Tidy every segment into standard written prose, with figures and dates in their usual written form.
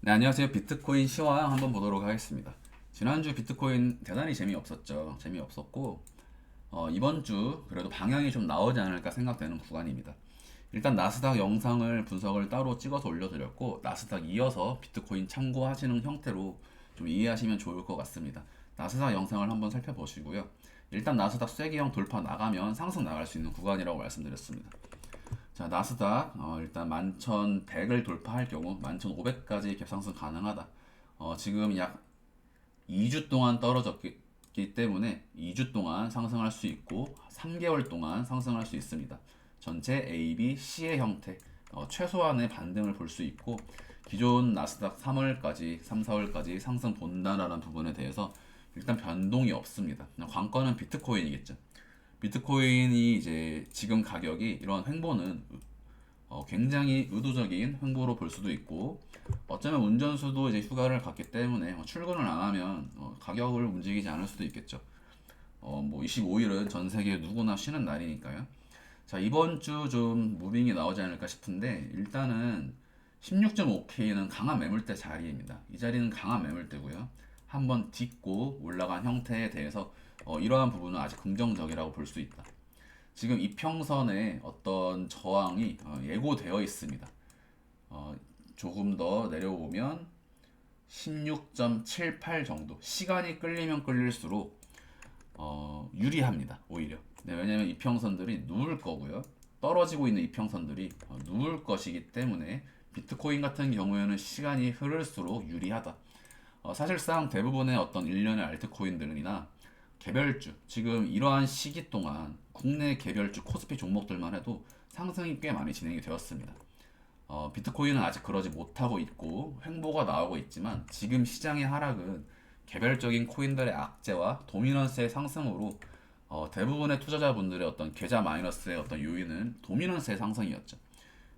네, 안녕하세요. 비트코인 시황 한번 보도록 하겠습니다. 지난주 비트코인 대단히 재미없었죠. 재미없었고, 이번 주 그래도 방향이 좀 나오지 않을까 생각되는 구간입니다. 일단 나스닥 영상을 분석을 따로 찍어서 올려드렸고, 나스닥 이어서 비트코인 참고하시는 형태로 좀 이해하시면 좋을 것 같습니다. 나스닥 영상을 한번 살펴보시고요. 일단 나스닥 쐐기형 돌파 나가면 상승 나갈 수 있는 구간이라고 말씀드렸습니다. 자, 나스닥 일단 11,100을 돌파할 경우 11,500까지 갭상승 가능하다. 지금 약 2주 동안 떨어졌기 때문에 2주 동안 상승할 수 있고 3개월 동안 상승할 수 있습니다. 전체 A, B, C의 형태 최소한의 반등을 볼 수 있고 기존 나스닥 3월까지 3, 4월까지 상승 본다라는 부분에 대해서 일단 변동이 없습니다. 관건은 비트코인이겠죠. 비트코인이 이제 지금 가격이 이런 횡보는 굉장히 의도적인 횡보로 볼 수도 있고 어쩌면 운전수도 이제 휴가를 갔기 때문에 출근을 안 하면 가격을 움직이지 않을 수도 있겠죠. 뭐 25일은 전 세계 누구나 쉬는 날이니까요. 자, 이번 주 좀 무빙이 나오지 않을까 싶은데 일단은 16.5K는 강한 매물대 자리입니다. 이 자리는 강한 매물대고요. 한번 딛고 올라간 형태에 대해서 이러한 부분은 아직 긍정적이라고 볼 수 있다. 지금 이평선에 어떤 저항이 예고되어 있습니다. 어, 조금 더 내려오면 16.78 정도 시간이 끌리면 끌릴수록 유리합니다. 오히려. 네, 왜냐하면 이평선들이 누울 거고요. 떨어지고 있는 이평선들이 누울 것이기 때문에 비트코인 같은 경우에는 시간이 흐를수록 유리하다. 사실상 대부분의 어떤 일련의 알트코인들이나 개별주, 지금 이러한 시기 동안 국내 개별주 코스피 종목들만 해도 상승이 꽤 많이 진행이 되었습니다. 비트코인은 아직 그러지 못하고 있고 횡보가 나오고 있지만 지금 시장의 하락은 개별적인 코인들의 악재와 도미넌스의 상승으로 대부분의 투자자분들의 어떤 계좌 마이너스의 어떤 요인은 도미넌스의 상승이었죠.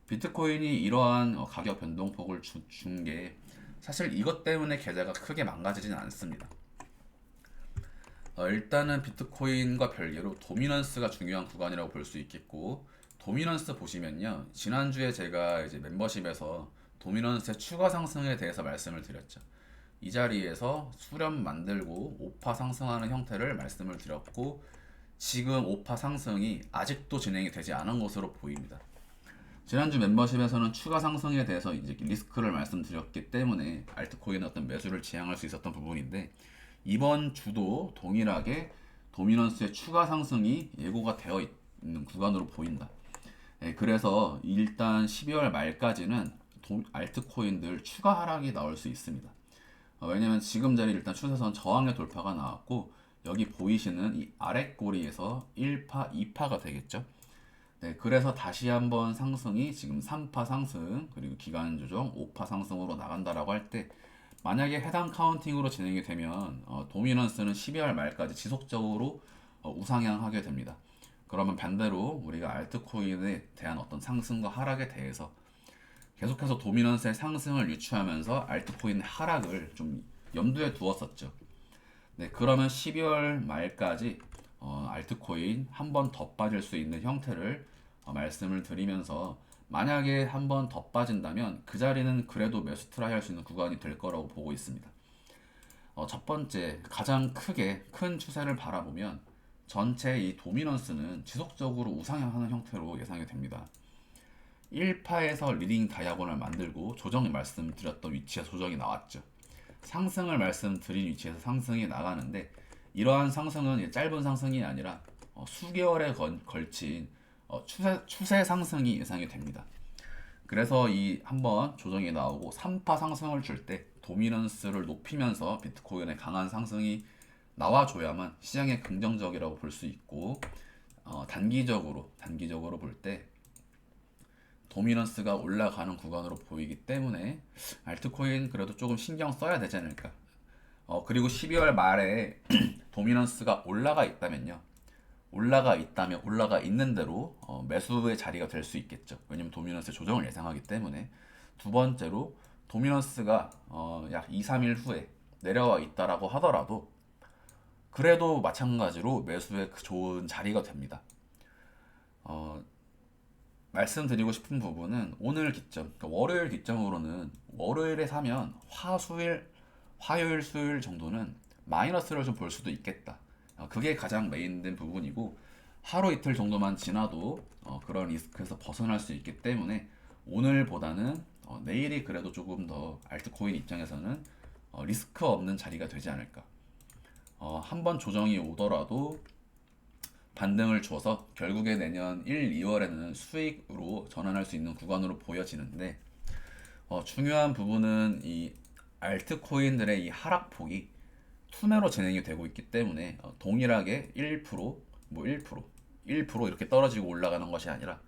비트코인이 이러한 가격 변동폭을 준 게 사실 이것 때문에 계좌가 크게 망가지지는 않습니다. 일단은 비트코인과 별개로 도미넌스가 중요한 구간이라고 볼 수 있겠고 도미넌스 보시면요 지난주에 제가 이제 멤버십에서 도미넌스의 추가 상승에 대해서 말씀을 드렸죠. 이 자리에서 수렴 만들고 5파 상승하는 형태를 말씀을 드렸고 지금 5파 상승이 아직도 진행이 되지 않은 것으로 보입니다. 지난주 멤버십에서는 추가 상승에 대해서 이제 리스크를 말씀드렸기 때문에 알트코인의 어떤 매수를 지향할 수 있었던 부분인데 이번 주도 동일하게 도미넌스의 추가 상승이 예고가 되어 있는 구간으로 보인다. 그래서 일단 12월 말까지는 알트코인들 추가 하락이 나올 수 있습니다. 왜냐면 지금 자리 일단 추세선 저항의 돌파가 나왔고 여기 보이시는 이 아래 꼬리에서 1파, 2파가 되겠죠. 네, 그래서 다시 한번 상승이 지금 3파 상승 그리고 기간 조정 5파 상승으로 나간다라고 할 때 만약에 해당 카운팅으로 진행이 되면 도미넌스는 12월 말까지 지속적으로 우상향하게 됩니다. 그러면 반대로 우리가 알트코인에 대한 어떤 상승과 하락에 대해서 계속해서 도미넌스의 상승을 유추하면서 알트코인의 하락을 좀 염두에 두었었죠. 네, 그러면 12월 말까지 알트코인 한 번 더 빠질 수 있는 형태를 말씀을 드리면서 만약에 한 번 더 빠진다면 그 자리는 그래도 매수 트라이 할 수 있는 구간이 될 거라고 보고 있습니다. 첫 번째, 가장 크게 큰 추세를 바라보면 전체 이 도미넌스는 지속적으로 우상향하는 형태로 예상이 됩니다. 1파에서 리딩 다이아곤을 만들고 조정이 말씀드렸던 위치에서 조정이 나왔죠. 상승을 말씀드린 위치에서 상승이 나가는데 이러한 상승은 짧은 상승이 아니라 수개월에 걸친 추세 상승이 예상이 됩니다. 그래서 이 한번 조정이 나오고 3파 상승을 줄 때 도미넌스를 높이면서 비트코인의 강한 상승이 나와줘야만 시장에 긍정적이라고 볼 수 있고 단기적으로 볼 때 도미넌스가 올라가는 구간으로 보이기 때문에 알트코인 그래도 조금 신경 써야 되지 않을까. 그리고 12월 말에 도미넌스가 올라가 있는 대로 매수의 자리가 될 수 있겠죠. 왜냐면 도미넌스의 조정을 예상하기 때문에. 두 번째로 도미넌스가 약 2, 3일 후에 내려와 있다라고 하더라도 그래도 마찬가지로 매수의 좋은 자리가 됩니다. 어, 말씀드리고 싶은 부분은 오늘 기점, 그러니까 월요일 기점으로는 월요일에 사면 화요일, 수요일 정도는 마이너스를 좀 볼 수도 있겠다. 그게 가장 메인된 부분이고 하루 이틀 정도만 지나도 그런 리스크에서 벗어날 수 있기 때문에 오늘보다는 내일이 그래도 조금 더 알트코인 입장에서는 리스크 없는 자리가 되지 않을까. 한번 조정이 오더라도 반등을 주어서 결국에 내년 1, 2월에는 수익으로 전환할 수 있는 구간으로 보여지는데 중요한 부분은 이 알트코인들의 이 하락폭이 투매로 진행이 되고 있기 때문에 동일하게 1%, 뭐 1% 이렇게 떨어지고 올라가는 것이 아니라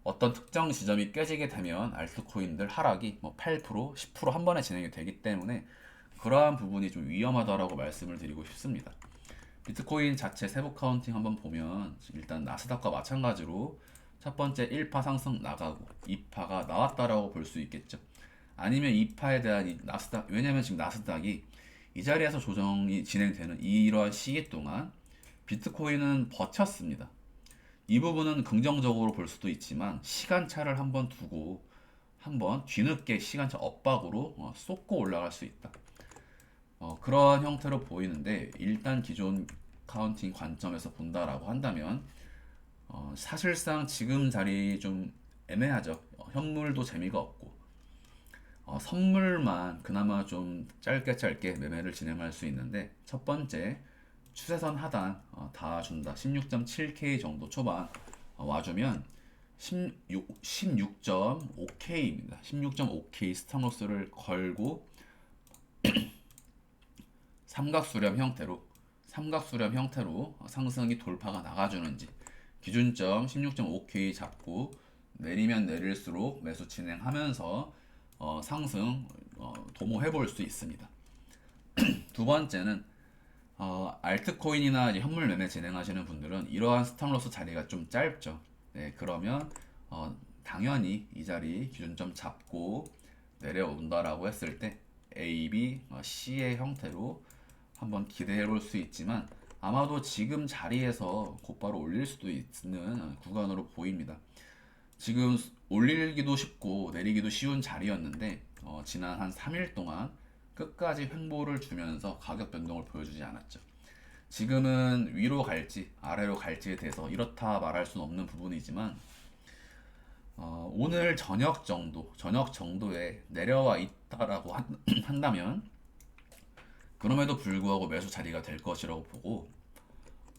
어떤 특정 지점이 깨지게 되면 알트코인들 하락이 뭐 8%, 10%한 번에 진행이 되기 때문에 그러한 부분이 좀 위험하다라고 말씀을 드리고 싶습니다. 비트코인 자체 세부 카운팅 한번 보면 일단 나스닥과 마찬가지로 첫 번째 1파 상승 나가고 2파가 나왔다라고 볼 수 있겠죠. 아니면 2파에 대한 이 나스닥, 왜냐면 지금 나스닥이 이 자리에서 조정이 진행되는 이러한 시기 동안 비트코인은 버텼습니다. 이 부분은 긍정적으로 볼 수도 있지만 시간차를 한번 두고 한번 뒤늦게 시간차 엇박으로 쏟고 올라갈 수 있다. 그러한 형태로 보이는데 일단 기존 카운팅 관점에서 본다라고 한다면 사실상 지금 자리 좀 애매하죠. 현물도 재미가 없고 선물만 그나마 좀 짧게 매매를 진행할 수 있는데 첫 번째 추세선 하단 닿아준다. 16.7K 정도 초반 와주면 16.5K입니다. 16.5K 스탑로스를 걸고 삼각수렴 형태로 상승이 돌파가 나가주는지 기준점 16.5K 잡고 내리면 내릴수록 매수 진행하면서 상승 도모해 볼 수 있습니다. 두 번째는 알트코인이나 이제 현물 매매 진행하시는 분들은 이러한 스탑로스 자리가 좀 짧죠. 네, 그러면 당연히 이 자리 기준점 잡고 내려온다라고 했을 때 A, B, C의 형태로 한번 기대해 볼 수 있지만 아마도 지금 자리에서 곧바로 올릴 수도 있는 구간으로 보입니다. 지금 올리기도 쉽고 내리기도 쉬운 자리였는데 지난 한 3일 동안 끝까지 횡보를 주면서 가격 변동을 보여주지 않았죠. 지금은 위로 갈지 아래로 갈지에 대해서 이렇다 말할 수는 없는 부분이지만 오늘 저녁 정도에 내려와 있다라고 한다면 그럼에도 불구하고 매수 자리가 될 것이라고 보고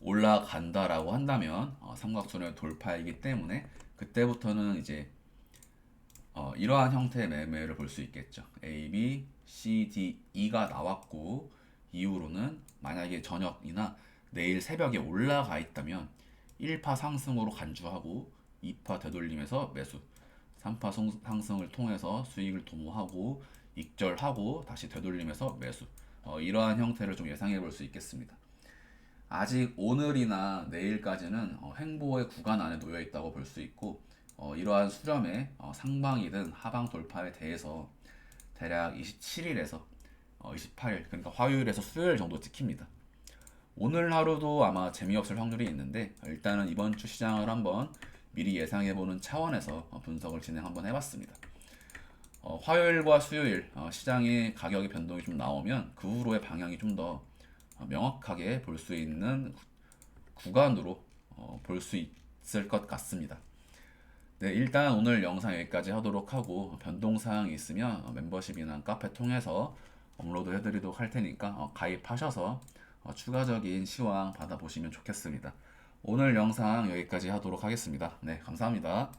올라간다라고 한다면 삼각존의 돌파이기 때문에 그때부터는 이제 이러한 형태의 매매를 볼 수 있겠죠. A, B, C, D, E가 나왔고 이후로는 만약에 저녁이나 내일 새벽에 올라가 있다면 1파 상승으로 간주하고 2파 되돌림에서 매수 3파 상승을 통해서 수익을 도모하고 익절하고 다시 되돌림에서 매수 이러한 형태를 좀 예상해 볼 수 있겠습니다. 아직 오늘이나 내일까지는 횡보의 구간 안에 놓여 있다고 볼 수 있고 이러한 수렴의 상방이든 하방 돌파에 대해서 대략 27일에서 28일 그러니까 화요일에서 수요일 정도 찍힙니다. 오늘 하루도 아마 재미없을 확률이 있는데 일단은 이번 주 시장을 한번 미리 예상해보는 차원에서 분석을 진행 한번 해봤습니다. 화요일과 수요일 시장의 가격의 변동이 좀 나오면 그 후로의 방향이 좀 더 명확하게 볼 수 있는 구간으로 볼 수 있을 것 같습니다. 네, 일단 오늘 영상 여기까지 하도록 하고 변동사항이 있으면 멤버십이나 카페 통해서 업로드 해드리도록 할 테니까 가입하셔서 추가적인 시황 받아보시면 좋겠습니다. 오늘 영상 여기까지 하도록 하겠습니다. 네, 감사합니다.